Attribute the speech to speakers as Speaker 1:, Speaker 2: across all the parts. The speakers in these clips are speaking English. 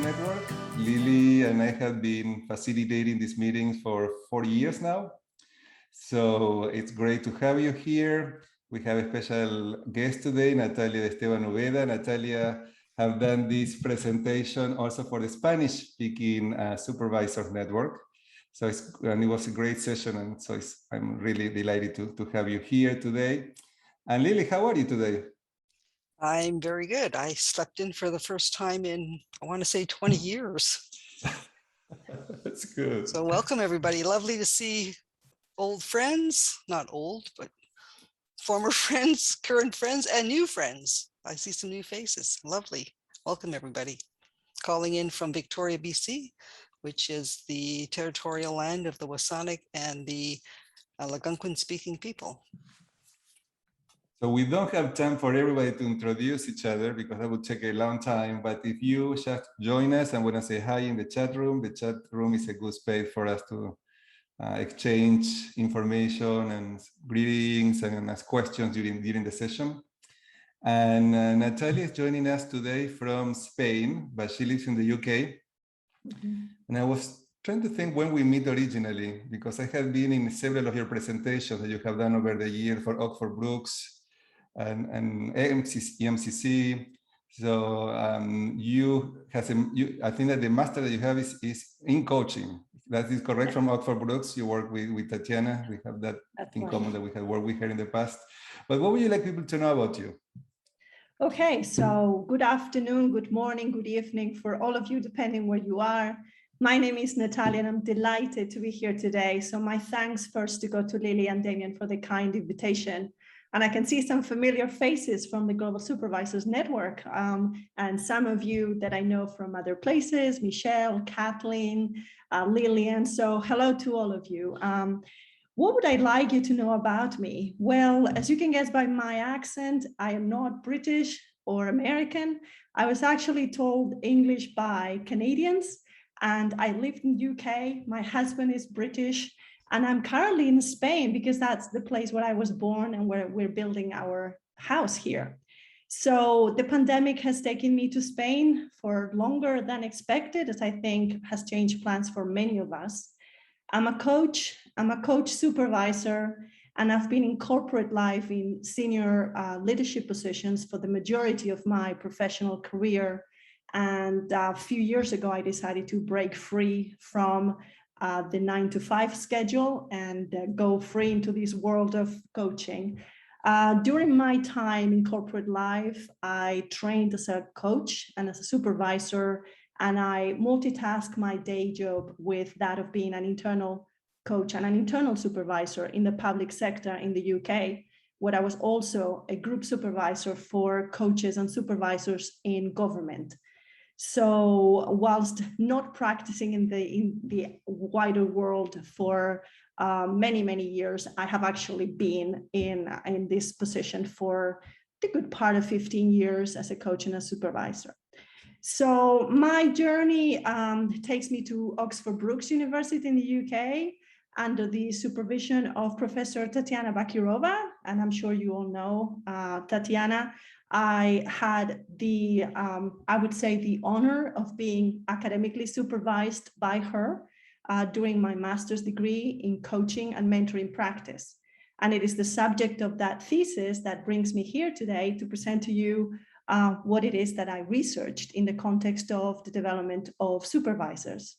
Speaker 1: Network. Lily and I have been facilitating these meetings for 4 years now. So it's great to have you here. We have a special guest today, Natalia de Esteban Uveda. Natalia have done this presentation also for the Spanish-speaking Supervisors Network. So it was a great session, and so I'm really delighted to have you here today. And Lily, how are you today?
Speaker 2: I'm very good. I slept in for the first time in, I want to say 20 years.
Speaker 1: That's good.
Speaker 2: So welcome everybody. Lovely to see old friends, not old, but former friends, current friends, and new friends. I see some new faces. Lovely. Welcome everybody. Calling in from Victoria, BC, which is the territorial land of the Wasanic and the Algonquin speaking people.
Speaker 1: So we don't have time for everybody to introduce each other because that would take a long time. But if you just join us and want to say hi in the chat room is a good space for us to exchange information and greetings and ask questions during the session. And Natalia is joining us today from Spain, but she lives in the UK. Mm-hmm. And I was trying to think when we meet originally, because I have been in several of your presentations that you have done over the years for Oxford Brookes and EMCC. So I think that the master that you have is in coaching. That is correct, from Oxford Brookes. You work with Tatiana. We have that in common, that we have worked with her in the past. But what would you like people to know about you?
Speaker 3: Okay, so good afternoon, good morning, good evening for all of you, depending where you are. My name is Natalia, and I'm delighted to be here today. So my thanks first to go to Lily and Damien for the kind invitation. And I can see some familiar faces from the Global Supervisors Network, and some of you that I know from other places, Michelle, Kathleen, Lillian. So hello to all of you. What would I like you to know about me? Well, as you can guess by my accent, I am not British or American. I was actually told English by Canadians, and I lived in the UK. My husband is British. And I'm currently in Spain because that's the place where I was born and where we're building our house here. So the pandemic has taken me to Spain for longer than expected, as I think has changed plans for many of us. I'm a coach supervisor, and I've been in corporate life in senior leadership positions for the majority of my professional career. And a few years ago, I decided to break free from the 9-to-5 schedule and go free into this world of coaching. During my time in corporate life, I trained as a coach and as a supervisor, and I multitask my day job with that of being an internal coach and an internal supervisor in the public sector in the UK, where I was also a group supervisor for coaches and supervisors in government. So whilst not practicing in the wider world for many years, I have actually been in this position for the good part of 15 years as a coach and a supervisor. So my journey takes me to Oxford Brookes University in the UK under the supervision of Professor Tatiana Bakirova, and I'm sure you all know Tatiana. I had the, I would say, the honor of being academically supervised by her during my master's degree in coaching and mentoring practice. And it is the subject of that thesis that brings me here today to present to you what it is that I researched in the context of the development of supervisors.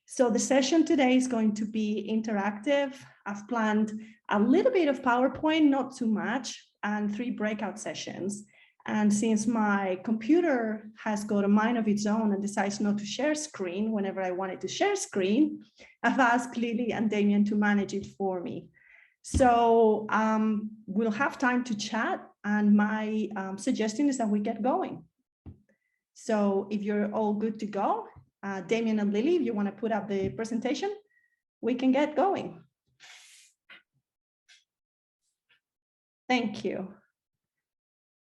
Speaker 3: So the session today is going to be interactive. I've planned a little bit of PowerPoint, not too much, and 3 breakout sessions. And since my computer has got a mind of its own and decides not to share screen whenever I want it to share screen, I've asked Lily and Damien to manage it for me. So we'll have time to chat, and my suggestion is that we get going. So if you're all good to go, Damien and Lily, if you want to put up the presentation, we can get going. Thank you.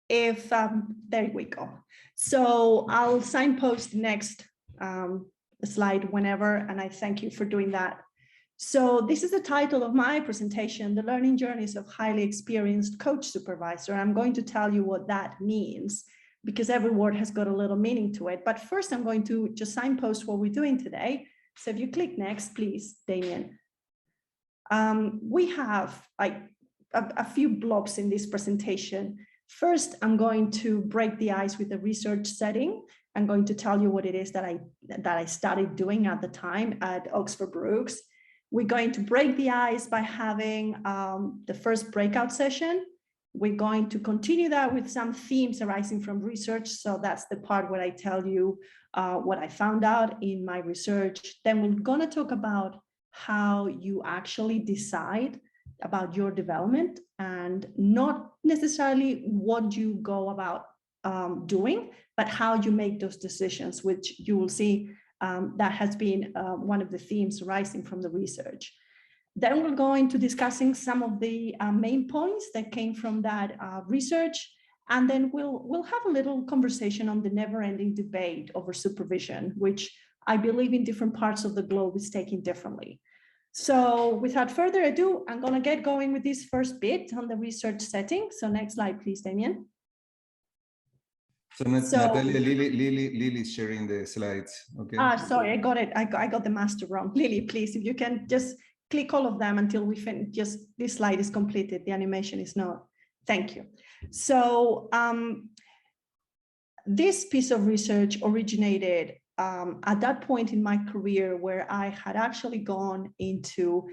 Speaker 3: There we go. So I'll signpost the next slide whenever, and I thank you for doing that. So this is the title of my presentation, The Learning Journeys of Highly Experienced Coach Supervisor. I'm going to tell you what that means. because every word has got a little meaning to it. But first, I'm going to just signpost what we're doing today. So if you click next, please, Damien. We have like a few blocks in this presentation. First, I'm going to break the ice with the research setting. I'm going to tell you what it is that I started doing at the time at Oxford Brookes. We're going to break the ice by having the first breakout session. We're going to continue that with some themes arising from research. So that's the part where I tell you what I found out in my research. Then we're going to talk about how you actually decide about your development, and not necessarily what you go about doing, but how you make those decisions, which you will see that has been one of the themes arising from the research. Then we'll go into discussing some of the main points that came from that research, and then we'll have a little conversation on the never-ending debate over supervision, which I believe in different parts of the globe is taken differently. So without further ado, I'm going to get going with this first bit on the research setting. So next slide, please, Damien.
Speaker 1: So Natalia, Lily's sharing the slides. Okay.
Speaker 3: Sorry, I got it. I got the master wrong. Lily, please, if you can just click all of them until we finish. Just this slide is completed. The animation is not. Thank you. So this piece of research originated at that point in my career where I had actually gone into,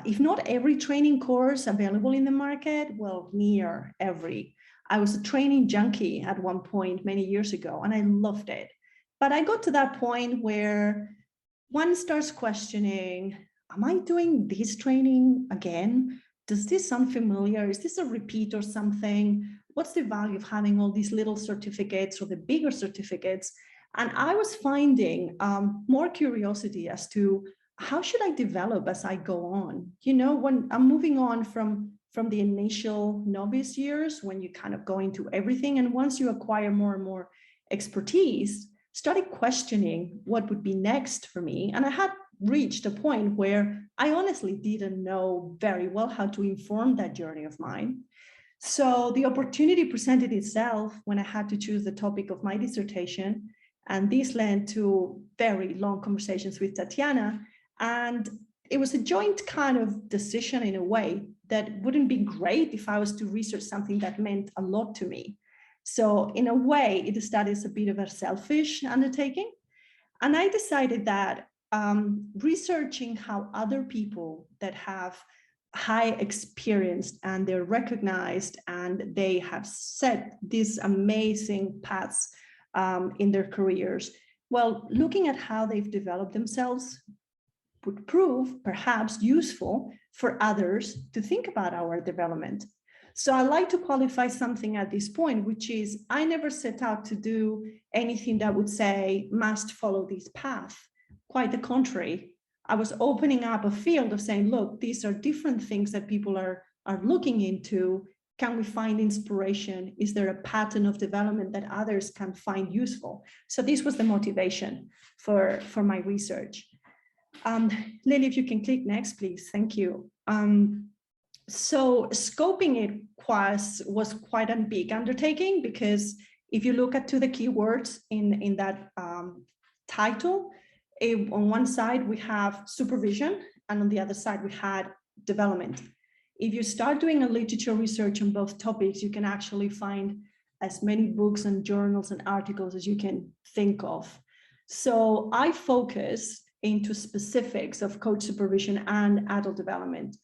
Speaker 3: if not every training course available in the market, well, near every. I was a training junkie at one point many years ago, and I loved it. But I got to that point where one starts questioning, am I doing this training again? Does this sound familiar? Is this a repeat or something? What's the value of having all these little certificates or the bigger certificates? And I was finding more curiosity as to how should I develop as I go on? You know, when I'm moving on from the initial novice years, when you kind of go into everything, and once you acquire more and more expertise, started questioning what would be next for me. And I had reached a point where I honestly didn't know very well how to inform that journey of mine. So the opportunity presented itself when I had to choose the topic of my dissertation. And this led to very long conversations with Tatiana. And it was a joint kind of decision in a way that wouldn't be great if I was to research something that meant a lot to me. So in a way, it started as a bit of a selfish undertaking. And I decided that researching how other people that have high experience and they're recognized and they have set these amazing paths in their careers, well, looking at how they've developed themselves would prove perhaps useful for others to think about our development. So I like to qualify something at this point, which is I never set out to do anything that would say must follow this path. Quite the contrary. I was opening up a field of saying, look, these are different things that people are looking into. Can we find inspiration? Is there a pattern of development that others can find useful? So this was the motivation for my research. Lily, if you can click next, please. Thank you. So scoping it was quite a big undertaking, because if you look at the keywords in that title, on one side we have supervision, and on the other side we had development. If you start doing a literature research on both topics, you can actually find as many books and journals and articles as you can think of. So I focus into specifics of coach supervision and adult development.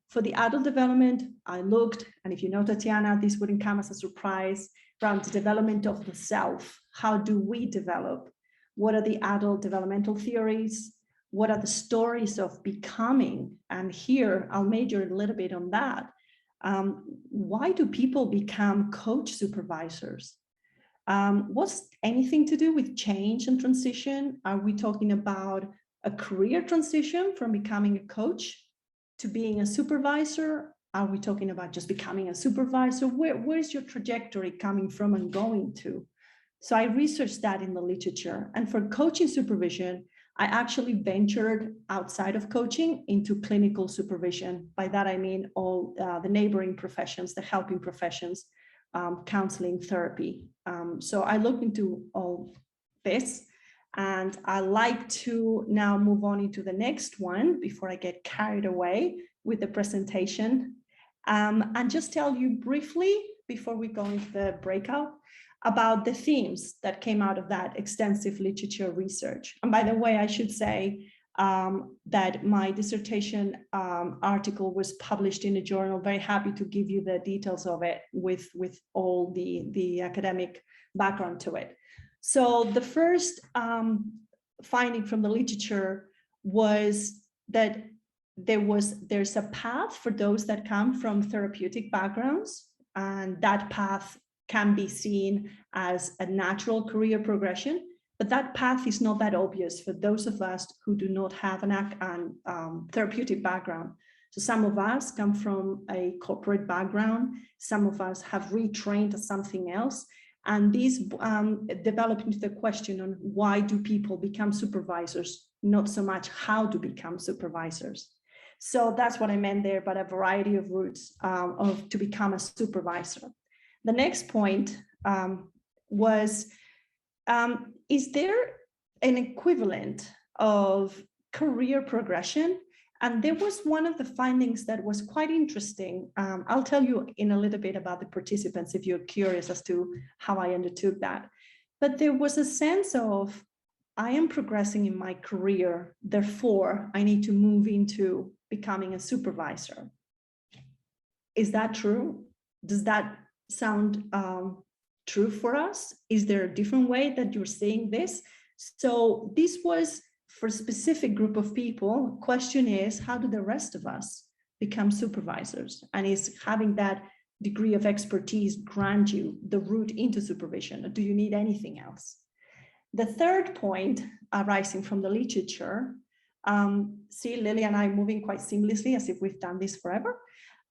Speaker 3: For the adult development, I looked, and if you know Tatiana, this wouldn't come as a surprise, around the development of the self. How do we develop? What are the adult developmental theories? What are the stories of becoming? And here I'll major a little bit on that. Why do people become coach supervisors? What's anything to do with change and transition? Are we talking about a career transition from becoming a coach to being a supervisor? Are we talking about just becoming a supervisor? Where's your trajectory coming from and going to? So I researched that in the literature. And for coaching supervision, I actually ventured outside of coaching into clinical supervision. By that, I mean all the neighboring professions, the helping professions, counseling therapy. So I looked into all this, and I like to now move on into the next one before I get carried away with the presentation, and just tell you briefly before we go into the breakout about the themes that came out of that extensive literature research. And by the way, I should say that my dissertation article was published in a journal. Very happy to give you the details of it with all the academic background to it. So the first finding from the literature was that there's a path for those that come from therapeutic backgrounds, and that path can be seen as a natural career progression. But that path is not that obvious for those of us who do not have an therapeutic background. So some of us come from a corporate background. Some of us have retrained as something else. And these develop into the question on why do people become supervisors, not so much how to become supervisors. So that's what I meant there, but a variety of routes to become a supervisor. The next point was, is there an equivalent of career progression? And there was one of the findings that was quite interesting. I'll tell you in a little bit about the participants if you're curious as to how I undertook that. But there was a sense of, I am progressing in my career, therefore I need to move into becoming a supervisor. Is that true? Does that sound true for us? Is there a different way that you're seeing this? So this was for a specific group of people. Question is, how do the rest of us become supervisors? And is having that degree of expertise grant you the route into supervision, or do you need anything else? The third point arising from the literature, see Lily and I moving quite seamlessly as if we've done this forever.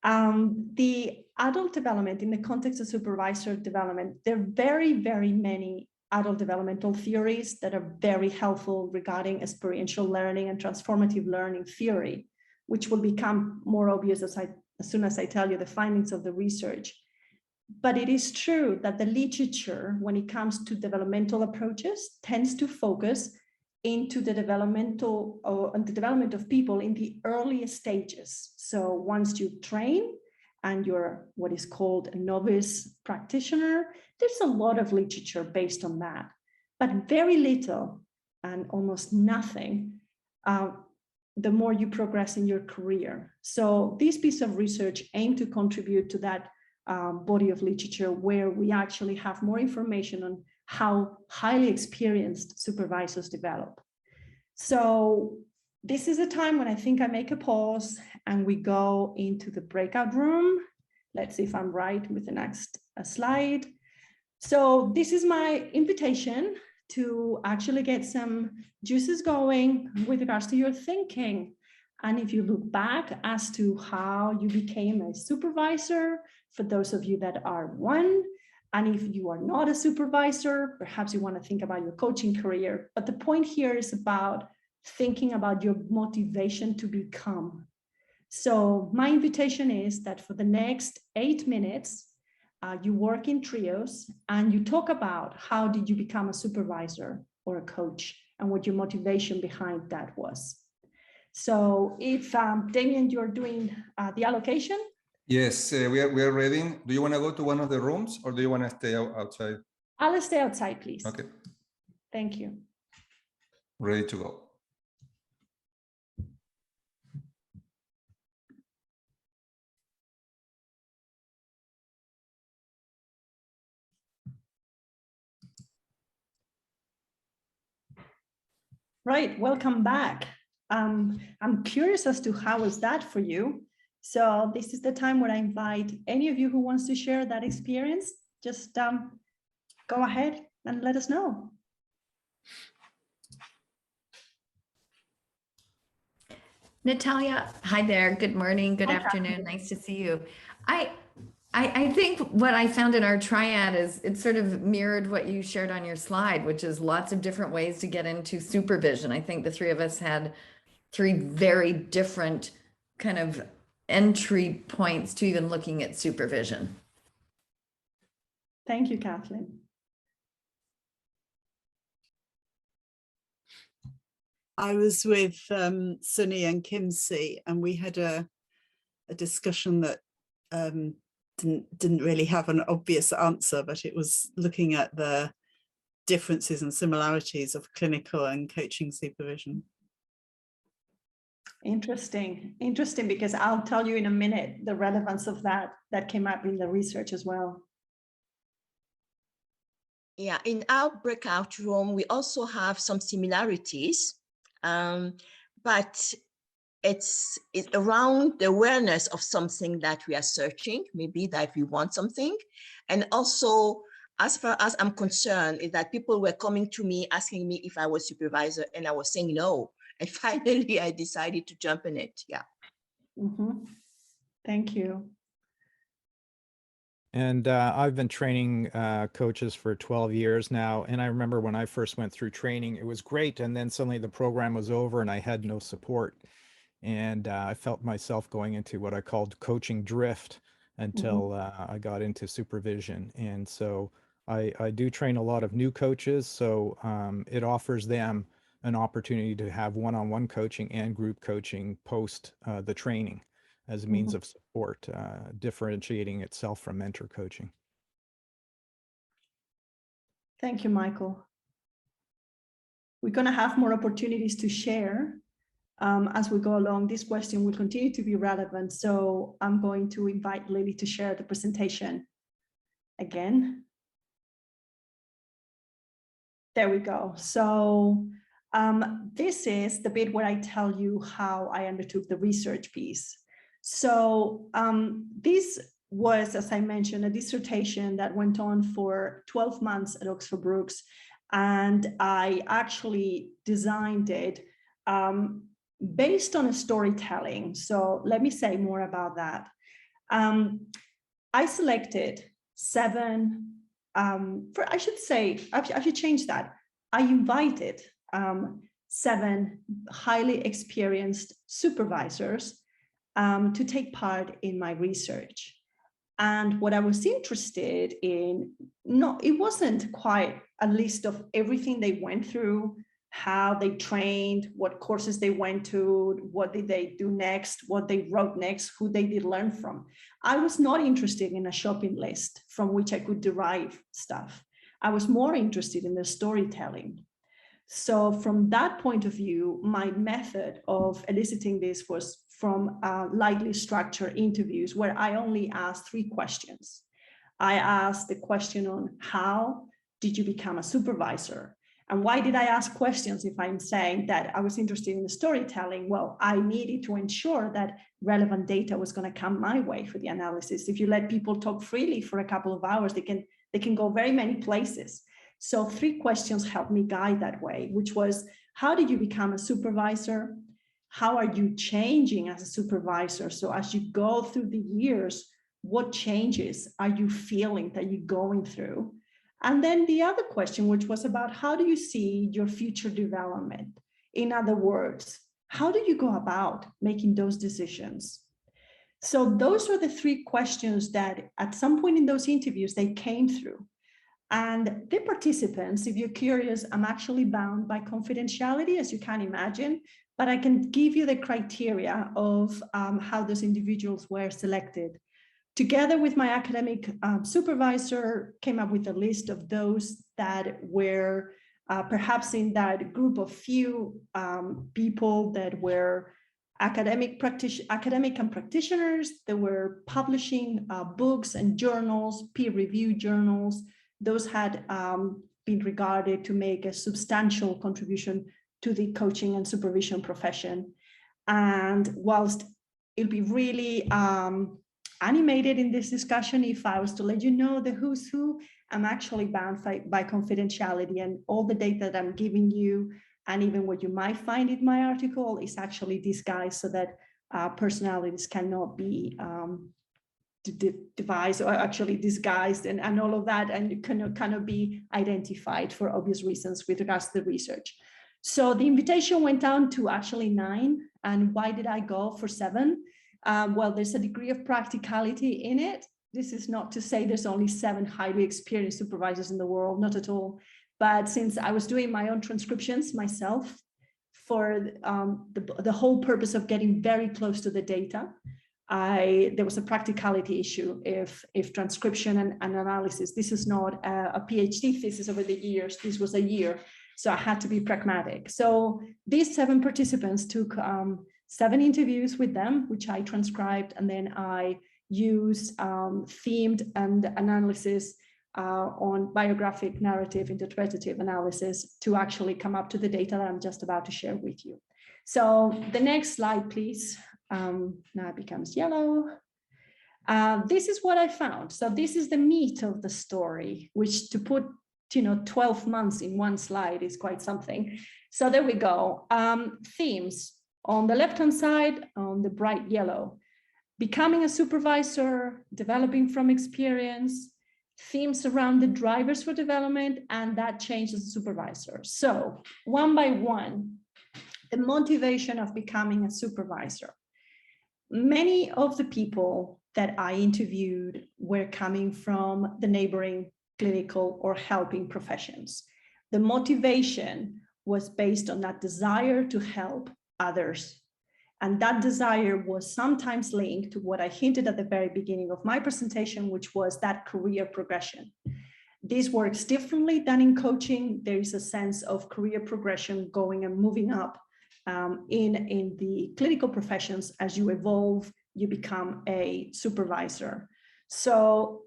Speaker 3: The adult development in the context of supervisor development, there are very, very many adult developmental theories that are very helpful regarding experiential learning and transformative learning theory, which will become more obvious as soon as I tell you the findings of the research. But it is true that the literature, when it comes to developmental approaches, tends to focus into the development of people in the earliest stages. So once you train and you're what is called a novice practitioner, there's a lot of literature based on that, but very little and almost nothing the more you progress in your career. So this piece of research aimed to contribute to that body of literature where we actually have more information on how highly experienced supervisors develop. So this is a time when I think I make a pause and we go into the breakout room. Let's see if I'm right with the next slide. So this is my invitation to actually get some juices going with regards to your thinking. And if you look back as to how you became a supervisor, for those of you that are one, and if you are not a supervisor, perhaps you want to think about your coaching career. But the point here is about thinking about your motivation to become. So my invitation is that for the next 8 minutes, you work in trios and you talk about how did you become a supervisor or a coach and what your motivation behind that was. So if Damien, you're doing the allocation.
Speaker 1: Yes, we are ready. Do you want to go to one of the rooms or do you want to stay outside?
Speaker 3: I'll stay outside, please.
Speaker 1: Okay.
Speaker 3: Thank you.
Speaker 1: Ready to go.
Speaker 3: Right, welcome back. I'm curious as to how was that for you? So this is the time where I invite any of you who wants to share that experience, just go ahead and let us know.
Speaker 4: Natalia, hi there. Good morning, good afternoon. Nice to see you. I think what I found in our triad is it sort of mirrored what you shared on your slide, which is lots of different ways to get into supervision. I think the three of us had 3 very different kind of entry points to even looking at supervision.
Speaker 3: Thank you, Kathleen.
Speaker 5: I was with Sunny and Kimsey, and we had a discussion that didn't really have an obvious answer, but it was looking at the differences and similarities of clinical and coaching supervision.
Speaker 3: Interesting, because I'll tell you in a minute the relevance of that came up in the research as well.
Speaker 6: Yeah, in our breakout room, we also have some similarities, but it's around the awareness of something that we are searching, maybe that we want something. And also, as far as I'm concerned, is that people were coming to me asking me if I was supervisor, and I was saying no. And finally, I decided to jump in it. Yeah.
Speaker 3: Mm-hmm. Thank you.
Speaker 7: And I've been training coaches for 12 years now. And I remember when I first went through training, it was great. And then suddenly the program was over and I had no support. And I felt myself going into what I called coaching drift until I got into supervision. And so I do train a lot of new coaches. So it offers them an opportunity to have one-on-one coaching and group coaching post the training as a means of support, differentiating itself from mentor coaching.
Speaker 3: Thank you, Michael. We're going to have more opportunities to share as we go along. This question will continue to be relevant, so I'm going to invite Lily to share the presentation again. There we go. So this is the bit where I tell you how I undertook the research piece. So this was, as I mentioned, a dissertation that went on for 12 months at Oxford Brookes, and I actually designed it based on a storytelling. So let me say more about that. I selected 7, I should change that. I invited 7 highly experienced supervisors to take part in my research. And what I was interested in, it wasn't quite a list of everything they went through, how they trained, what courses they went to, what did they do next, what they wrote next, who they did learn from. I was not interested in a shopping list from which I could derive stuff. I was more interested in the storytelling. So from that point of view, my method of eliciting this was from lightly structured interviews where I only asked 3 questions. I asked the question on how did you become a supervisor? And why did I ask questions if I'm saying that I was interested in the storytelling? Well, I needed to ensure that relevant data was going to come my way for the analysis. If you let people talk freely for a couple of hours, they can go very many places. So 3 questions helped me guide that way, which was, how did you become a supervisor? How are you changing as a supervisor? So as you go through the years, what changes are you feeling that you're going through? And then the other question, which was about how do you see your future development? In other words, how do you go about making those decisions? So those were the 3 questions that at some point in those interviews, they came through. And the participants, if you're curious, I'm actually bound by confidentiality, as you can imagine, but I can give you the criteria of how those individuals were selected. Together with my academic supervisor, came up with a list of those that were perhaps in that group of few people that were academic and practitioners that were publishing books and journals, peer-reviewed journals. Those had been regarded to make a substantial contribution to the coaching and supervision profession. And whilst it'll be really animated in this discussion, if I was to let you know the who's who, I'm actually bound by confidentiality, and all the data that I'm giving you, and even what you might find in my article, is actually disguised so that personalities cannot be devised or actually disguised and all of that, and cannot be identified for obvious reasons with regards to the research. So the invitation went down to actually 9. And why did I go for 7? Well, there's a degree of practicality in it. this is not to say there's only 7 highly experienced supervisors in the world, not at all. But since I was doing my own transcriptions myself for the whole purpose of getting very close to the data, there was a practicality issue if transcription and analysis, this is not a PhD thesis over the years, this was a year. So I had to be pragmatic. So these 7 participants took 7 interviews with them, which I transcribed, and then I used themed and analysis on biographic, narrative, interpretative analysis to actually come up to the data that I'm just about to share with you. So the next slide, please. Now it becomes yellow. This is what I found. So this is the meat of the story, which to put 12 months in one slide is quite something. So there we go. Themes on the left-hand side, on the bright yellow, becoming a supervisor, developing from experience, themes around the drivers for development, and that changes the supervisor. So one by one, the motivation of becoming a supervisor. Many of the people that I interviewed were coming from the neighboring clinical or helping professions. The motivation was based on that desire to help others. And that desire was sometimes linked to what I hinted at the very beginning of my presentation, which was that career progression. This works differently than in coaching. There is a sense of career progression going and moving up in the clinical professions. As you evolve, you become a supervisor. So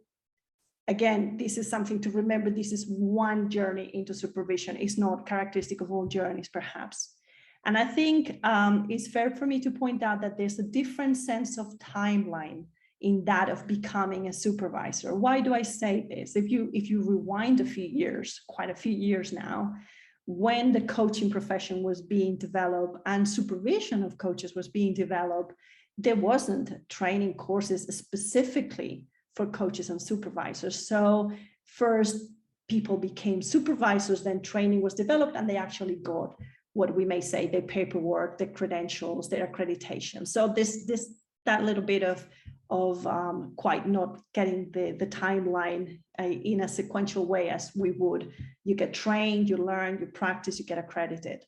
Speaker 3: again, this is something to remember. This is one journey into supervision. It's not characteristic of all journeys, perhaps. And I think it's fair for me to point out that there's a different sense of timeline in that of becoming a supervisor. Why do I say this? If you rewind a few years, quite a few years now, when the coaching profession was being developed and supervision of coaches was being developed, there wasn't training courses specifically for coaches and supervisors. So first people became supervisors, then training was developed, and they actually got what we may say their paperwork, their credentials, their accreditation. So that little bit of quite not getting the timeline in a sequential way as we would. You get trained, you learn, you practice, you get accredited.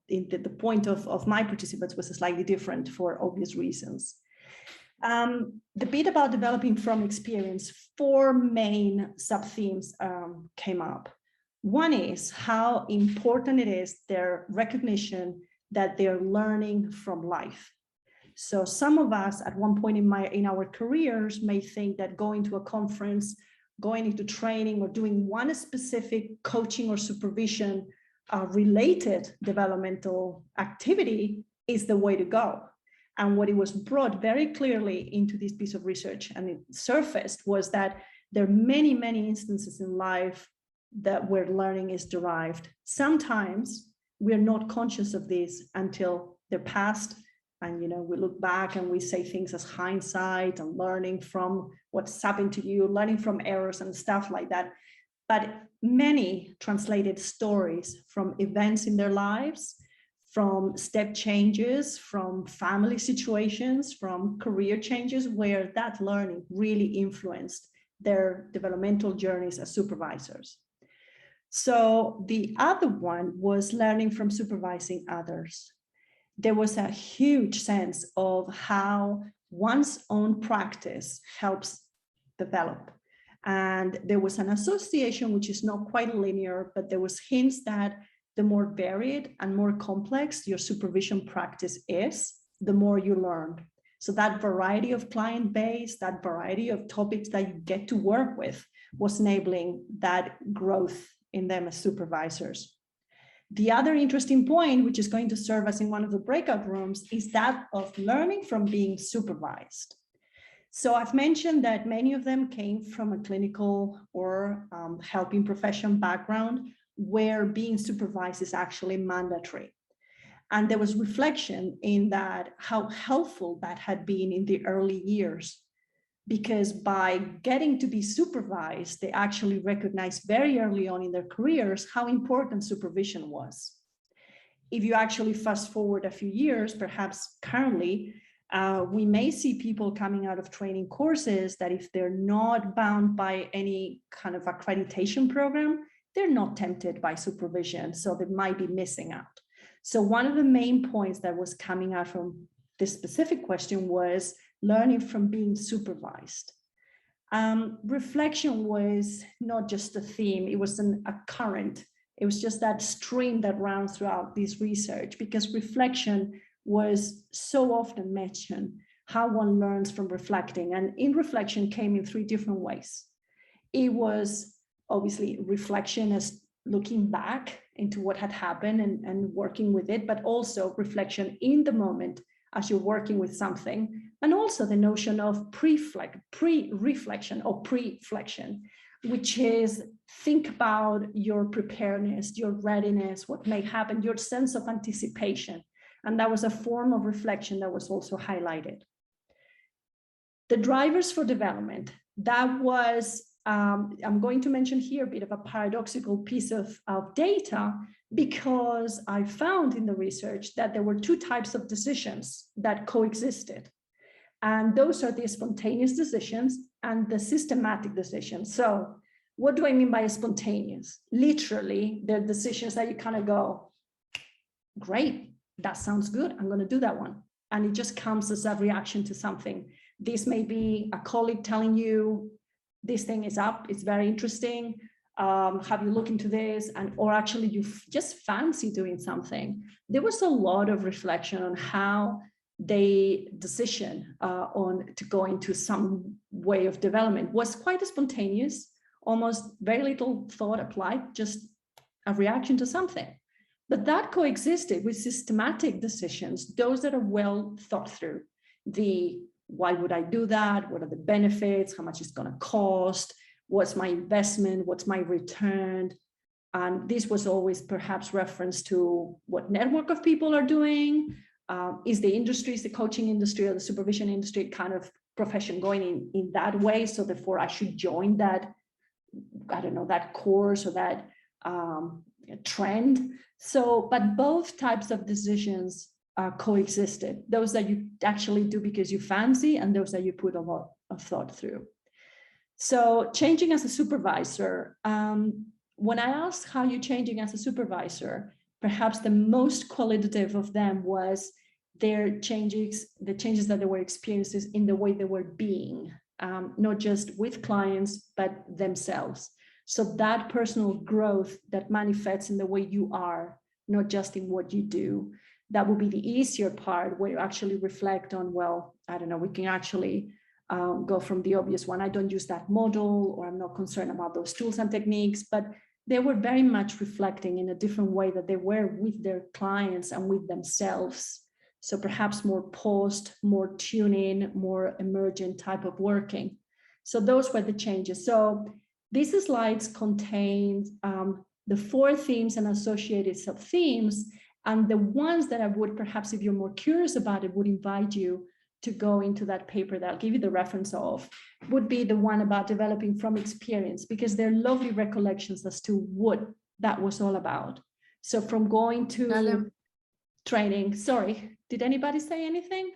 Speaker 3: The point of my participants was slightly different for obvious reasons. The bit about developing from experience, 4 main sub-themes came up. One is how important it is their recognition that they're learning from life. So some of us at one point in our careers may think that going to a conference, going into training, or doing one specific coaching or supervision related developmental activity is the way to go. And what it was brought very clearly into this piece of research and it surfaced was that there are many, many instances in life that where learning is derived. Sometimes we're not conscious of this until they're past. And, we look back and we say things as hindsight and learning from what's happened to you, learning from errors and stuff like that. But many translated stories from events in their lives, from step changes, from family situations, from career changes, where that learning really influenced their developmental journeys as supervisors. So the other one was learning from supervising others. There was a huge sense of how one's own practice helps develop. And there was an association, which is not quite linear, but there was hints that the more varied and more complex your supervision practice is, the more you learn. So that variety of client base, that variety of topics that you get to work with was enabling that growth in them as supervisors. The other interesting point, which is going to serve us in one of the breakout rooms, is that of learning from being supervised. So I've mentioned that many of them came from a clinical or helping profession background where being supervised is actually mandatory. And there was reflection in that, how helpful that had been in the early years, because by getting to be supervised, they actually recognized very early on in their careers how important supervision was. If you actually fast forward a few years, perhaps currently, We may see people coming out of training courses that if they're not bound by any kind of accreditation program, they're not tempted by supervision, so they might be missing out. So one of the main points that was coming out from this specific question was learning from being supervised. Reflection was not just a theme, it was a current. It was just that stream that runs throughout this research, because reflection was so often mentioned, how one learns from reflecting. And in reflection came in 3 different ways. It was obviously reflection as looking back into what had happened and working with it, but also reflection in the moment as you're working with something. And also the notion of pre-reflection or pre-flexion, which is think about your preparedness, your readiness, what may happen, your sense of anticipation. And that was a form of reflection that was also highlighted. The drivers for development, that was, I'm going to mention here a bit of a paradoxical piece of data, because I found in the research that there were 2 types of decisions that coexisted. And those are the spontaneous decisions and the systematic decisions. So what do I mean by spontaneous? Literally, they're decisions that you kind of go, great, that sounds good, I'm going to do that one. And it just comes as a reaction to something. This may be a colleague telling you, this thing is up, it's very interesting. Have you looked into this? And or actually you just fancy doing something. There was a lot of reflection on how they decision on to go into some way of development was quite spontaneous, almost very little thought applied, just a reaction to something. But that coexisted with systematic decisions, those that are well thought through. The why would I do that? What are the benefits? How much it's going to cost? What's my investment? What's my return? And this was always perhaps reference to what network of people are doing. Is the industry, is the coaching industry or the supervision industry kind of profession going in that way? So therefore I should join that, I don't know, that course or that trend. So, but both types of decisions coexisted. Those that you actually do because you fancy and those that you put a lot of thought through. So changing as a supervisor, when I asked how you're changing as a supervisor, perhaps the most qualitative of them was their changes, the changes that they were experiencing in the way they were being, not just with clients, but themselves. So that personal growth that manifests in the way you are, not just in what you do, that will be the easier part where you actually reflect on, well, I don't know, we can actually go from the obvious one. I don't use that model, or I'm not concerned about those tools and techniques, but they were very much reflecting in a different way that they were with their clients and with themselves. So perhaps more post, more tune-in, more emergent type of working. So those were the changes. So these slides contain the 4 themes and associated sub-themes. And the ones that I would perhaps, if you're more curious about it, would invite you to go into that paper that I'll give you the reference of, would be the one about developing from experience, because they're lovely recollections as to what that was all about. So from going to training, sorry, did anybody say anything?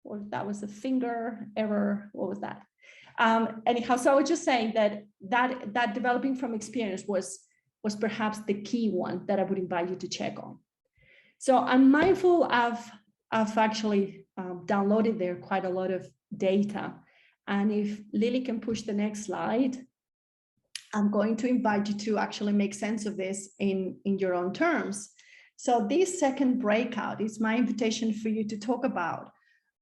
Speaker 3: Or that was a finger error, what was that? Anyhow, so I was just saying that developing from experience was perhaps the key one that I would invite you to check on. So I'm mindful I've actually downloaded there quite a lot of data. And if Lily can push the next slide, I'm going to invite you to actually make sense of this in your own terms. So this second breakout is my invitation for you to talk about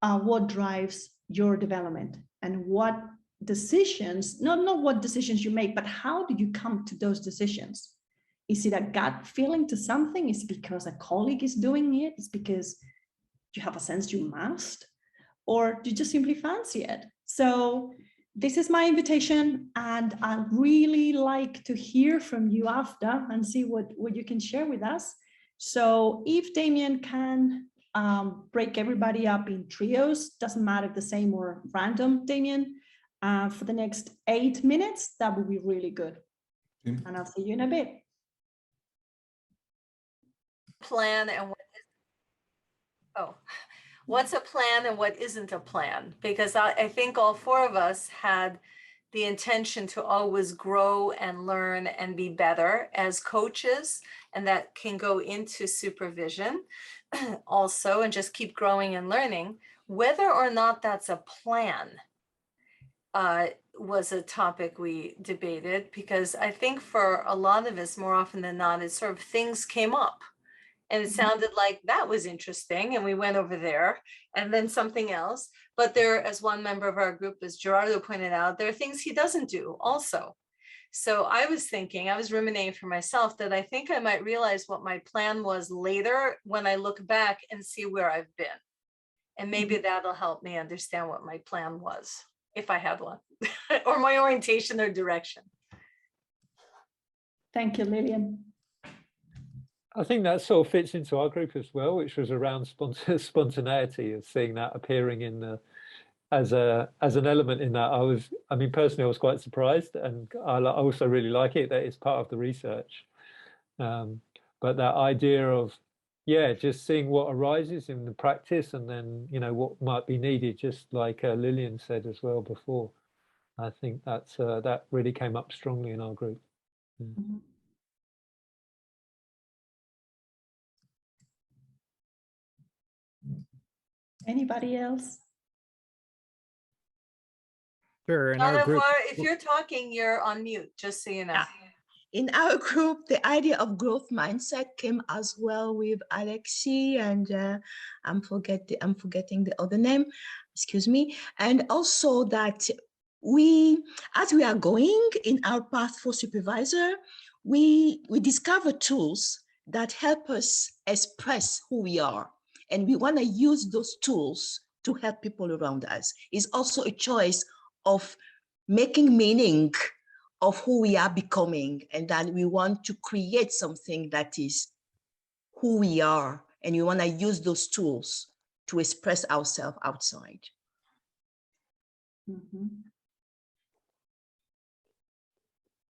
Speaker 3: what drives your development and what decisions, not what decisions you make, but how do you come to those decisions? Is it a gut feeling to something? Is it because a colleague is doing it? It's because you have a sense you must, or do you just simply fancy it? So this is my invitation, and I'd really like to hear from you after and see what you can share with us. So if Damien can break everybody up in trios, doesn't matter if the same or random, Damien, for the next 8 minutes, that would be really good. And I'll see you in a bit.
Speaker 8: Plan and what is, what's a plan and what isn't a plan? Because I think all four of us had the intention to always grow and learn and be better as coaches, and that can go into supervision also, and just keep growing and learning. Whether or not that's a plan was a topic we debated, because I think for a lot of us, more often than not, it's sort of things came up and it sounded like that was interesting, and we went over there, and then something else. But there, as one member of our group, as Gerardo pointed out, there are things he doesn't do also. So I was thinking, I was ruminating for myself that I think I might realize what my plan was later when I look back and see where I've been. And maybe that'll help me understand what my plan was, if I had one, or my orientation or direction.
Speaker 3: Thank you, Lillian.
Speaker 9: I think that sort of fits into our group as well, which was around spontaneity, of seeing that appearing in the as an element in that. I mean, personally, I was quite surprised, and I also really like it that it's part of the research. But that idea of, yeah, just seeing what arises in the practice, and then, you know, what might be needed, just like Lillian said as well before. I think that's that really came up strongly in our group.
Speaker 3: Mm-hmm. Anybody else?
Speaker 7: Sure. In our group,
Speaker 8: If you're talking, you're on mute, just so you know.
Speaker 6: In our group, the idea of growth mindset came as well with Alexi, and I'm forgetting the other name, excuse me. And also that as we are going in our path for supervisor, we discover tools that help us express who we are. And we want to use those tools to help people around us. It's also a choice of making meaning of who we are becoming, and that we want to create something that is who we are, and we want to use those tools to express ourselves outside.
Speaker 3: Mm-hmm.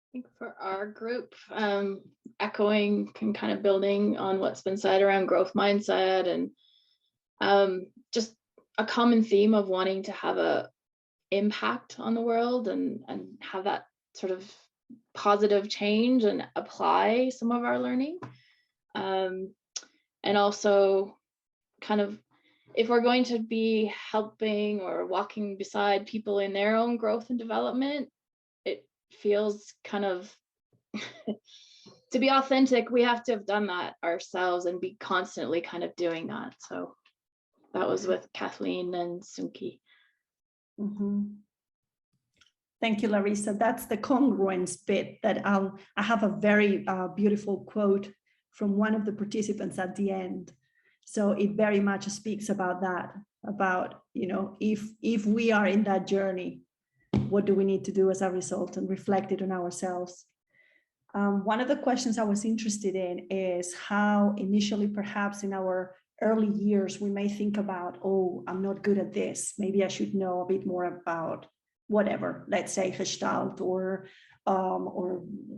Speaker 10: I think for our group, echoing and kind of building on what's been said around growth mindset, and just a common theme of wanting to have a impact on the world and have that sort of positive change and apply some of our learning. And also kind of, if we're going to be helping or walking beside people in their own growth and development, it feels kind of to be authentic, we have to have done that ourselves and be constantly kind of doing that. So that was with Kathleen and Sunki.
Speaker 3: Mm-hmm. Thank you, Larissa. That's the congruence bit that I have a very beautiful quote from one of the participants at the end. So it very much speaks about that, about, you know, if we are in that journey, what do we need to do as a result, and reflect it on ourselves. One of the questions I was interested in is how initially, perhaps in our early years, we may think about, oh, I'm not good at this. Maybe I should know a bit more about whatever, let's say Gestalt or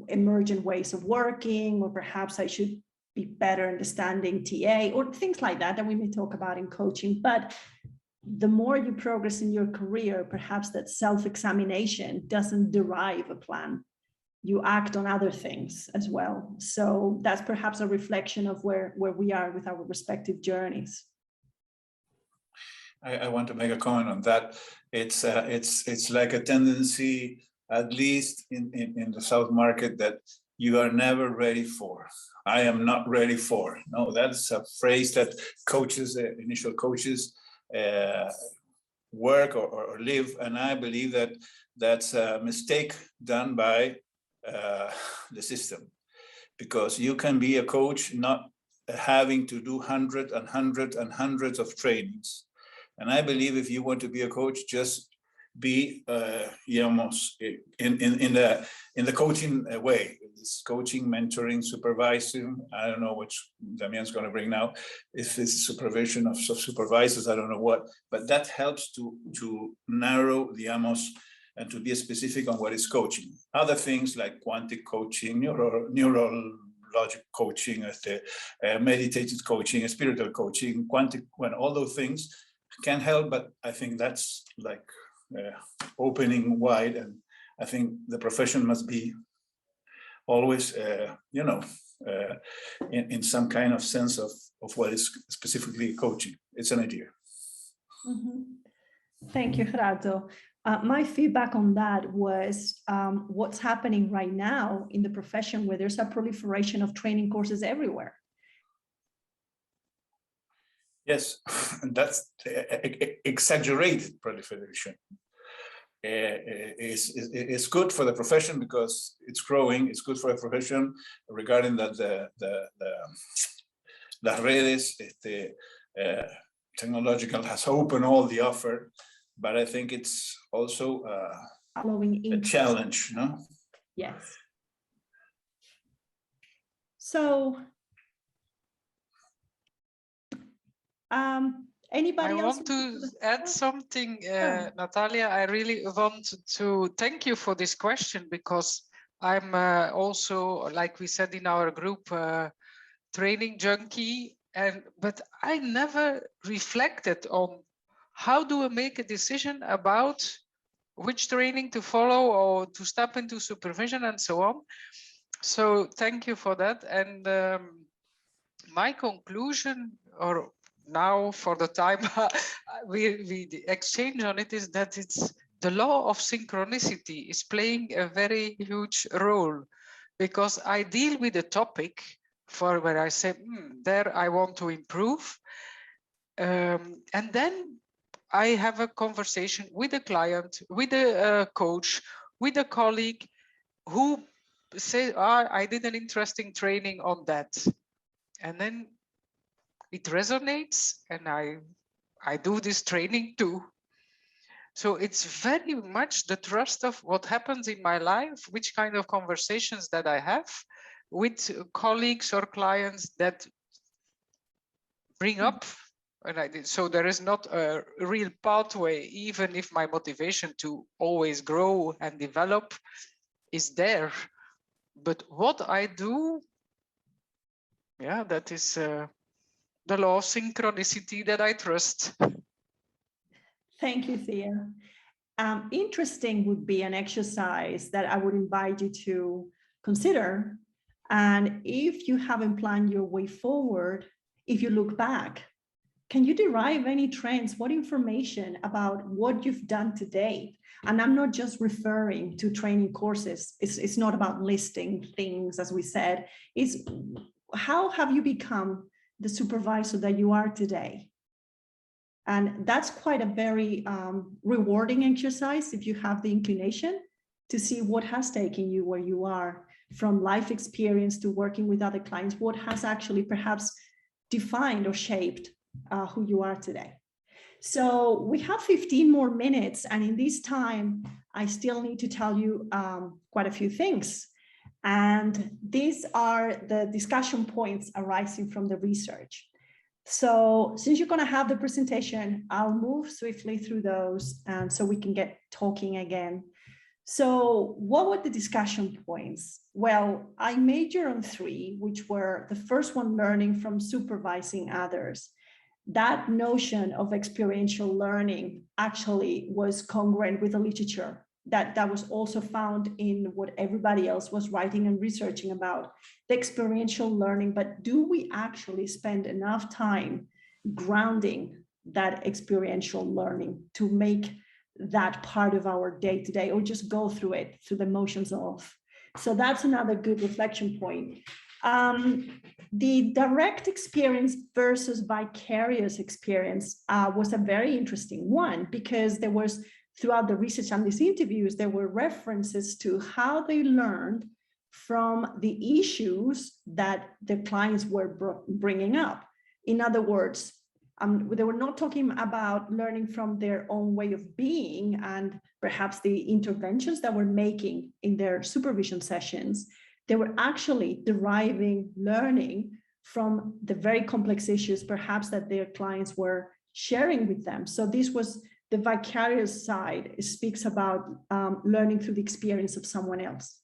Speaker 3: emergent ways of working, or perhaps I should be better understanding TA or things like that we may talk about in coaching. But the more you progress in your career, perhaps that self-examination doesn't derive a plan. You act on other things as well. So that's perhaps a reflection of where we are with our respective journeys.
Speaker 11: I want to make a comment on that. It's like a tendency, at least in the South market, that you are never ready for. I am not ready for. No, that's a phrase that coaches, initial coaches, work or live, and I believe that that's a mistake done by the system, because you can be a coach not having to do hundreds of trainings. And I believe if you want to be a coach, just be almost in the coaching way. It's coaching, mentoring, supervising. I don't know which Damian's going to bring now. If it's supervision of supervisors, I don't know what, but that helps to narrow the amos and to be specific on what is coaching. Other things like quantic coaching, neural logic coaching, meditative coaching, spiritual coaching, quantic, when all those things can help. But I think that's like opening wide, and I think the profession must be always, in some kind of sense of what is specifically coaching. It's an idea.
Speaker 3: Mm-hmm. Thank you, Gerardo. My feedback on that was what's happening right now in the profession, where there's a proliferation of training courses everywhere.
Speaker 11: Yes, that's exaggerated proliferation. It's good for the profession because it's growing. It's good for the profession regarding that las redes technological has opened all the offer, but I think it's also a challenge, no?
Speaker 3: Yes. So, anybody else?
Speaker 12: I want to add something, Natalia. I really want to thank you for this question, because I'm also, like we said in our group, training junkie, but I never reflected on how do I make a decision about which training to follow or to step into supervision and so on. So thank you for that. And my conclusion, or now for the time we exchange on it, is that it's the law of synchronicity is playing a very huge role, because I deal with a topic for where I say, there I want to improve. And then I have a conversation with a client, with a coach, with a colleague who say, I did an interesting training on that. And then it resonates, and I do this training too. So it's very much the trust of what happens in my life, which kind of conversations that I have with colleagues or clients that bring up. And I did. So there is not a real pathway, even if my motivation to always grow and develop is there. But what I do, yeah, that is the law of synchronicity that I trust.
Speaker 3: Thank you, Thea. Interesting would be an exercise that I would invite you to consider. And if you haven't planned your way forward, if you look back, can you derive any trends? What information about what you've done to date? And I'm not just referring to training courses. It's not about listing things, as we said. It's how have you become the supervisor that you are today? And that's quite a very rewarding exercise if you have the inclination to see what has taken you where you are, from life experience to working with other clients, what has actually perhaps defined or shaped who you are today. So we have 15 more minutes, and in this time, I still need to tell you quite a few things. And these are the discussion points arising from the research. So since you're going to have the presentation, I'll move swiftly through those, and so we can get talking again. So what were the discussion points? Well, I majored on 3, which were the first one, learning from supervising others. That notion of experiential learning actually was congruent with the literature that was also found in what everybody else was writing and researching about the experiential learning. But do we actually spend enough time grounding that experiential learning to make that part of our day-to-day, or just go through it through the motions of? So that's another good reflection point. The direct experience versus vicarious experience was a very interesting one, because there was, throughout the research and these interviews, there were references to how they learned from the issues that the clients were bringing up. In other words, they were not talking about learning from their own way of being and perhaps the interventions that we're making in their supervision sessions. They were actually deriving learning from the very complex issues, perhaps, that their clients were sharing with them. So this was the vicarious side. It speaks about learning through the experience of someone else.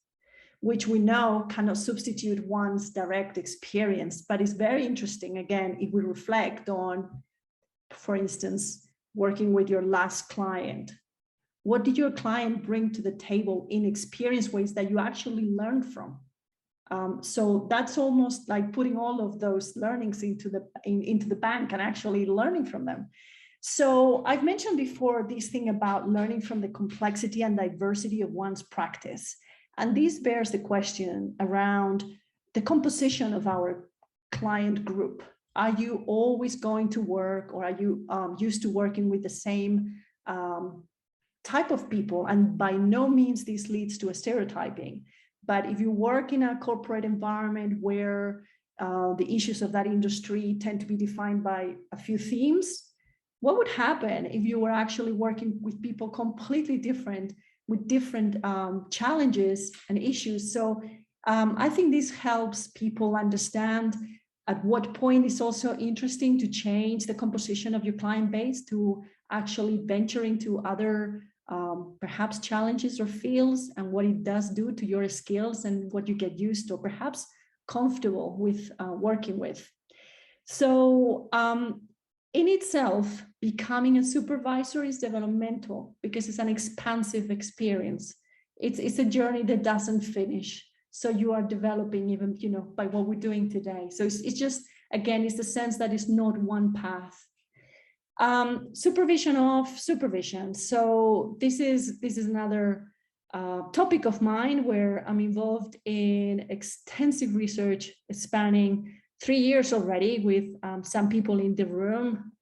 Speaker 3: which we know cannot substitute one's direct experience, but it's very interesting, again, if we reflect on, for instance, working with your last client. What did your client bring to the table in experience ways that you actually learned from? So that's almost like putting all of those learnings into the bank and actually learning from them. So I've mentioned before this thing about learning from the complexity and diversity of one's practice. And this bears the question around the composition of our client group. Are you always going to work, or are you used to working with the same type of people? And by no means this leads to a stereotyping. But if you work in a corporate environment where the issues of that industry tend to be defined by a few themes, what would happen if you were actually working with people completely different, with different challenges and issues? So I think this helps people understand at what point it's also interesting to change the composition of your client base, to actually venture into other perhaps challenges or fields, and what it does do to your skills and what you get used to, or perhaps comfortable with working with. So in itself, becoming a supervisor is developmental because it's an expansive experience. It's a journey that doesn't finish. So you are developing even, by what we're doing today. So it's just, again, it's the sense that it's not one path. Supervision of supervision. So this is another topic of mine where I'm involved in extensive research spanning 3 years already with some people in the room,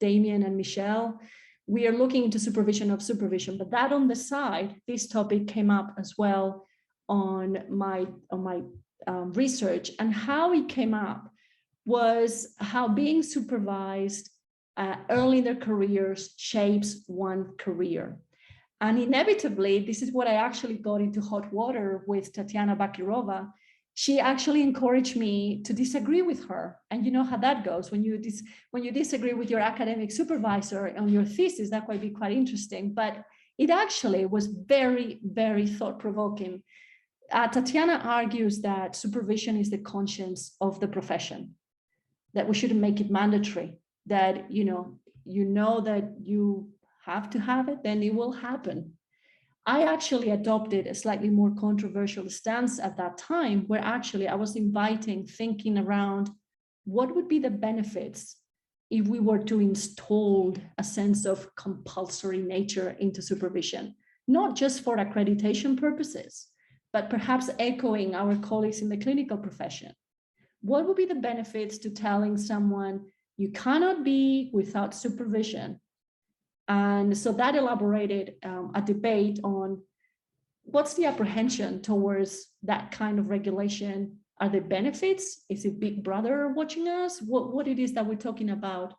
Speaker 3: Damien and Michelle. We are looking into supervision of supervision, but that on the side, this topic came up as well on my research. And how it came up was how being supervised early in their careers shapes one career. And inevitably, this is what I actually got into hot water with Tatiana Bakirova. She actually encouraged me to disagree with her. And you know how that goes. When you disagree with your academic supervisor on your thesis, that might be quite interesting. But it actually was very, very thought-provoking. Tatiana argues that supervision is the conscience of the profession, that we shouldn't make it mandatory, that you know that you have to have it, then it will happen. I actually adopted a slightly more controversial stance at that time, where actually I was inviting thinking around what would be the benefits if we were to install a sense of compulsory nature into supervision, not just for accreditation purposes, but perhaps echoing our colleagues in the clinical profession. What would be the benefits to telling someone you cannot be without supervision? And so that elaborated a debate on what's the apprehension towards that kind of regulation. Are there benefits? Is it Big Brother watching us? What it is that we're talking about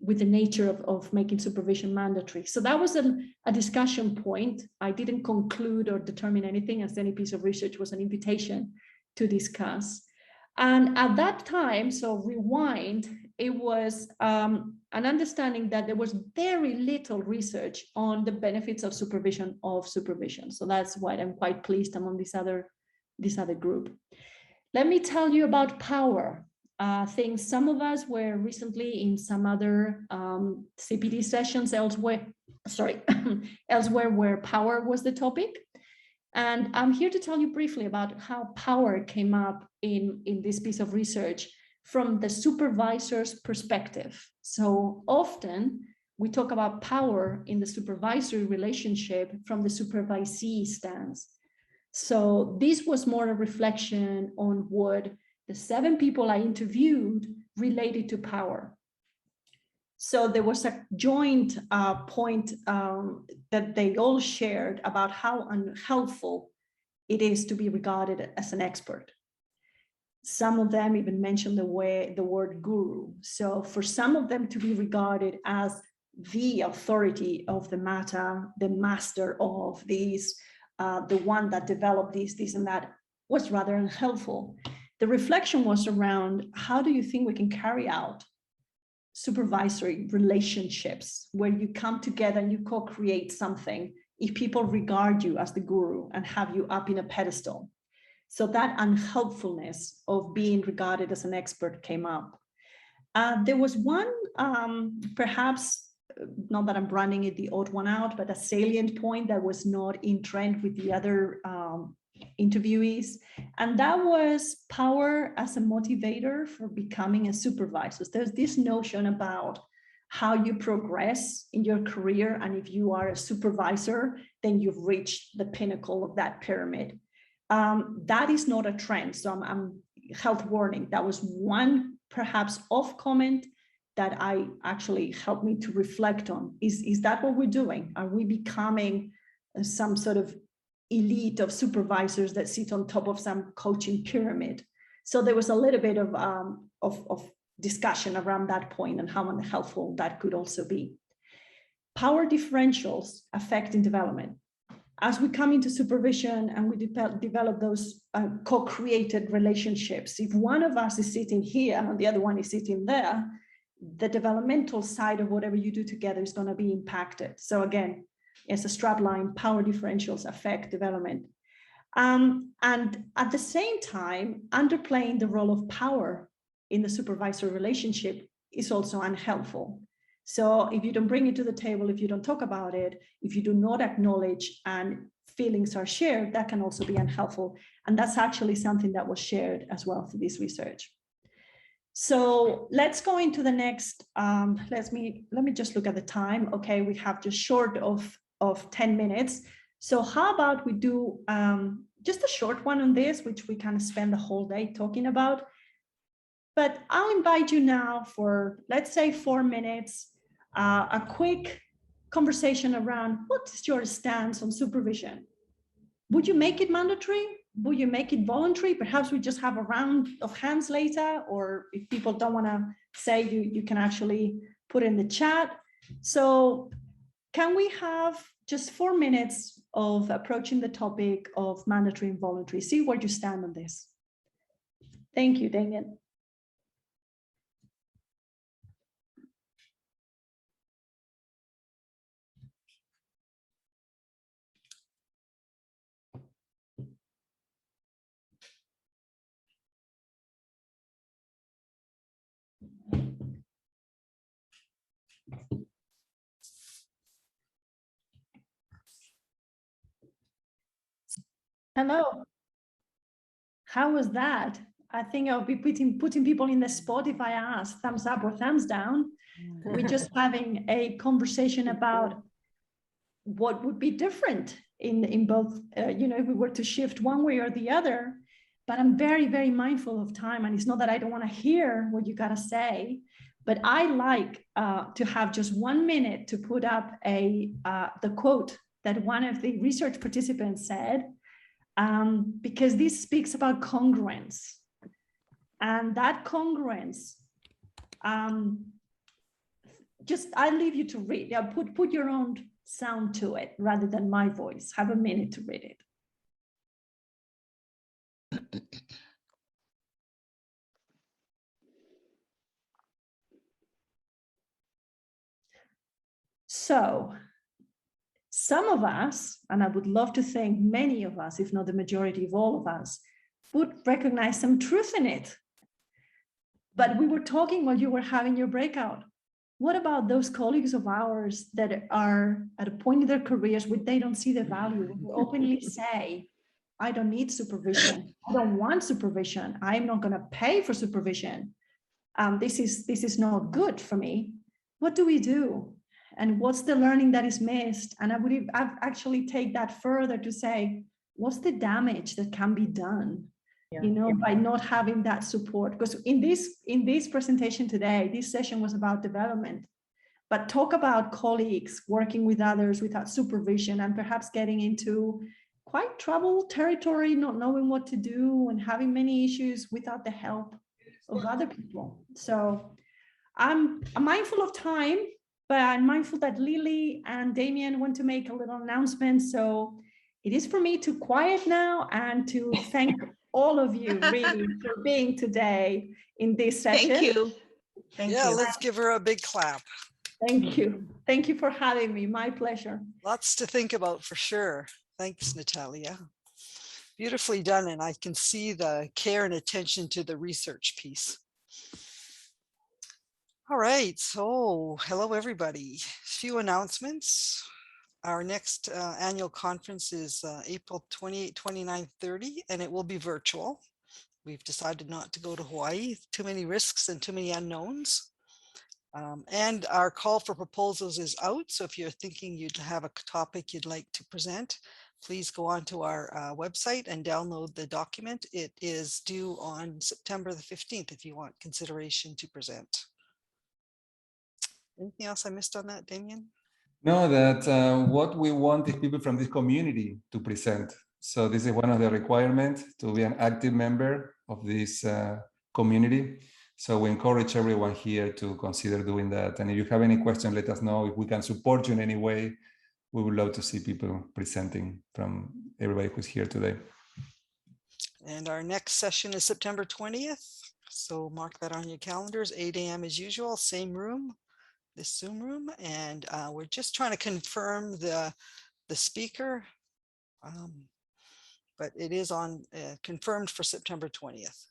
Speaker 3: with the nature of making supervision mandatory. So that was a discussion point. I didn't conclude or determine anything, as any piece of research was an invitation to discuss. And at that time, so rewind, it was an understanding that there was very little research on the benefits of supervision. So that's why I'm quite pleased I'm on this other group. Let me tell you about power. Things some of us were recently in some other CPD sessions elsewhere where power was the topic. And I'm here to tell you briefly about how power came up in this piece of research from the supervisor's perspective. So often we talk about power in the supervisory relationship from the supervisee stance. So this was more a reflection on what the 7 people I interviewed related to power. So there was a joint point that they all shared about how unhelpful it is to be regarded as an expert. Some of them even mentioned the word guru. So for some of them to be regarded as the authority of the matter, the master of these, the one that developed this and that, was rather unhelpful. The reflection was around, how do you think we can carry out supervisory relationships where you come together and you co-create something if people regard you as the guru and have you up in a pedestal. So that unhelpfulness of being regarded as an expert came up. There was one, perhaps, not that I'm running it the odd one out, but a salient point that was not in trend with the other interviewees. And that was power as a motivator for becoming a supervisor. There's this notion about how you progress in your career. And if you are a supervisor, then you've reached the pinnacle of that pyramid. That is not a trend. So I'm health warning. That was one perhaps off comment that I actually helped me to reflect on. Is that what we're doing? Are we becoming some sort of elite of supervisors that sit on top of some coaching pyramid? So there was a little bit of discussion around that point and how unhelpful that could also be. Power differentials affecting development. As we come into supervision and we develop those co-created relationships, if one of us is sitting here and the other one is sitting there, the developmental side of whatever you do together is going to be impacted. So again, as a strap line, power differentials affect development. And at the same time, underplaying the role of power in the supervisor relationship is also unhelpful. So if you don't bring it to the table, if you don't talk about it, if you do not acknowledge and feelings are shared, that can also be unhelpful. And that's actually something that was shared as well for this research. So let's go into the next, let me just look at the time. Okay, we have just short of 10 minutes. So how about we do just a short one on this, which we kind of spend the whole day talking about. But I'll invite you now for, let's say, 4 minutes, a quick conversation around what is your stance on supervision? Would you make it mandatory? Would you make it voluntary? Perhaps we just have a round of hands later, or if people don't want to say, you can actually put in the chat. So can we have just 4 minutes of approaching the topic of mandatory and voluntary? See where you stand on this. Thank you, Damien. Hello. How was that? I think I'll be putting people in the spot if I ask thumbs up or thumbs down. We're just having a conversation about what would be different in both, if we were to shift one way or the other. But I'm very, very mindful of time. And it's not that I don't want to hear what you got to say, but I like to have just 1 minute to put up the quote that one of the research participants said, because this speaks about congruence. And that congruence, just I leave you to read. Yeah, put your own sound to it rather than my voice. Have a minute to read it. So some of us, and I would love to think many of us, if not the majority of all of us, would recognize some truth in it. But we were talking while you were having your breakout. What about those colleagues of ours that are at a point in their careers where they don't see the value, who openly say, I don't need supervision. I don't want supervision. I'm not going to pay for supervision. This is not good for me. What do we do? And what's the learning that is missed? And I've actually take that further to say, what's the damage that can be done? Yeah. By not having that support. Because in this presentation today, this session was about development, but talk about colleagues working with others without supervision and perhaps getting into quite troubled territory, not knowing what to do and having many issues without the help of other people. So I'm mindful of time, but I'm mindful that Lily and Damien want to make a little announcement. So it is for me to quiet now and to thank all of you really for being today in this session.
Speaker 6: Thank you.
Speaker 2: Let's give her a big clap.
Speaker 3: Thank you. Thank you for having me. My pleasure.
Speaker 2: Lots to think about for sure. Thanks, Natalia. Beautifully done. And I can see the care and attention to the research piece. All right. So hello, everybody. Few announcements. Our next annual conference is April 28, 29, 30, and it will be virtual. We've decided not to go to Hawaii. Too many risks and too many unknowns. And our call for proposals is out. So if you're thinking you'd have a topic you'd like to present, please go on to our website and download the document. It is due on September the 15th if you want consideration to present. Anything else I missed on that, Damien?
Speaker 1: No, that what we want is people from this community to present. So this is one of the requirements to be an active member of this community. So we encourage everyone here to consider doing that. And if you have any questions, let us know. If we can support you in any way, we would love to see people presenting from everybody who's here today.
Speaker 2: And our next session is September 20th. So mark that on your calendars, 8 a.m. as usual, same room, this Zoom room. And we're just trying to confirm the speaker, but it is on confirmed for September 20th.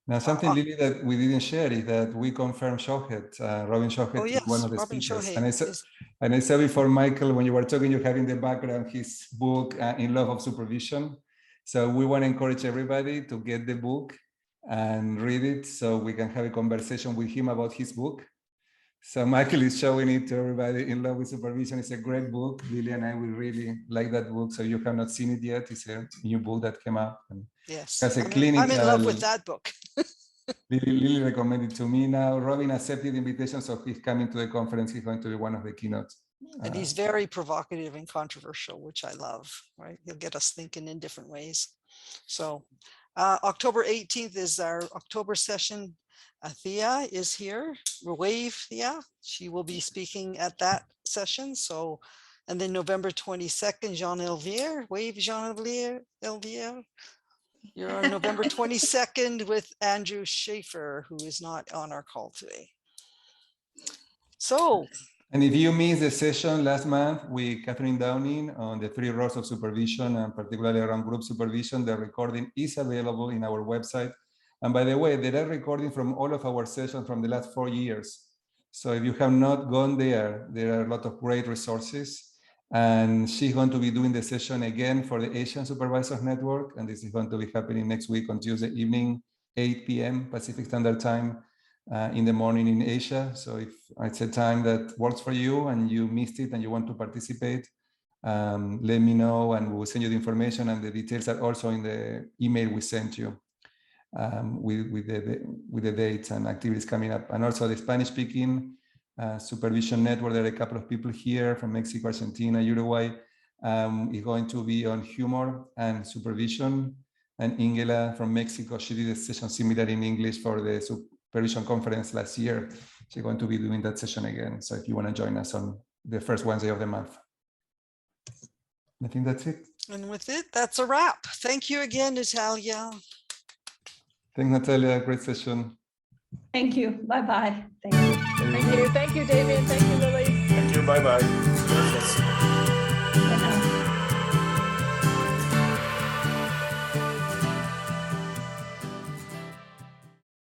Speaker 1: Now, something, Lily, that we didn't share is that we confirmed Shohet, Robin Shohet,
Speaker 2: Oh, yes,
Speaker 1: one of the
Speaker 2: Robin
Speaker 1: speakers.
Speaker 2: Shohet
Speaker 1: And I said before, Michael, when you were talking, you have in the background his book, In Love of Supervision. So we want to encourage everybody to get the book and read it so we can have a conversation with him about his book. So Michael is showing it to everybody. In Love with Supervision. It's a great book. Lily and I will really like that book. So you have not seen it yet. It's a new book that came out. And
Speaker 2: yes,
Speaker 1: has a
Speaker 2: I'm in love with that book.
Speaker 1: Lily recommended to me now. Robin accepted the invitation, so he's coming to the conference. He's going to be one of the keynotes.
Speaker 2: And he's very provocative and controversial, which I love, right? He'll get us thinking in different ways. So October 18th is our October session. Thea is here, Wave Thea. She will be speaking at that session. So, and then November 22nd, Jean Elvier, Wave Jean Elvier. You're on November 22nd with Andrew Schaefer, who is not on our call today. So.
Speaker 1: And if you missed the session last month with Catherine Downing on the 3 roles of supervision and particularly around group supervision, the recording is available in our website. And by the way, there are recordings from all of our sessions from the last 4 years. So if you have not gone there, there are a lot of great resources. And she's going to be doing the session again for the Asian Supervisors Network. And this is going to be happening next week on Tuesday evening, 8 p.m. Pacific Standard Time in the morning in Asia. So if it's a time that works for you and you missed it and you want to participate, let me know and we'll send you the information, and the details are also in the email we sent you with the dates and activities coming up. And also the Spanish-speaking Supervision Network. There are a couple of people here from Mexico, Argentina, Uruguay. Is going to be on humor and supervision. And Ingela from Mexico, she did a session similar in English for the supervision conference last year. She's going to be doing that session again. So if you want to join us on the first Wednesday of the month. I think that's it.
Speaker 2: And with it, that's a wrap. Thank you again, Natalia.
Speaker 1: Thanks, Natalia. Great session.
Speaker 3: Thank you. Bye-bye. Thank you.
Speaker 4: Thank you. Thank you, Damien. Thank you, Lily.
Speaker 11: Thank you. Bye-bye.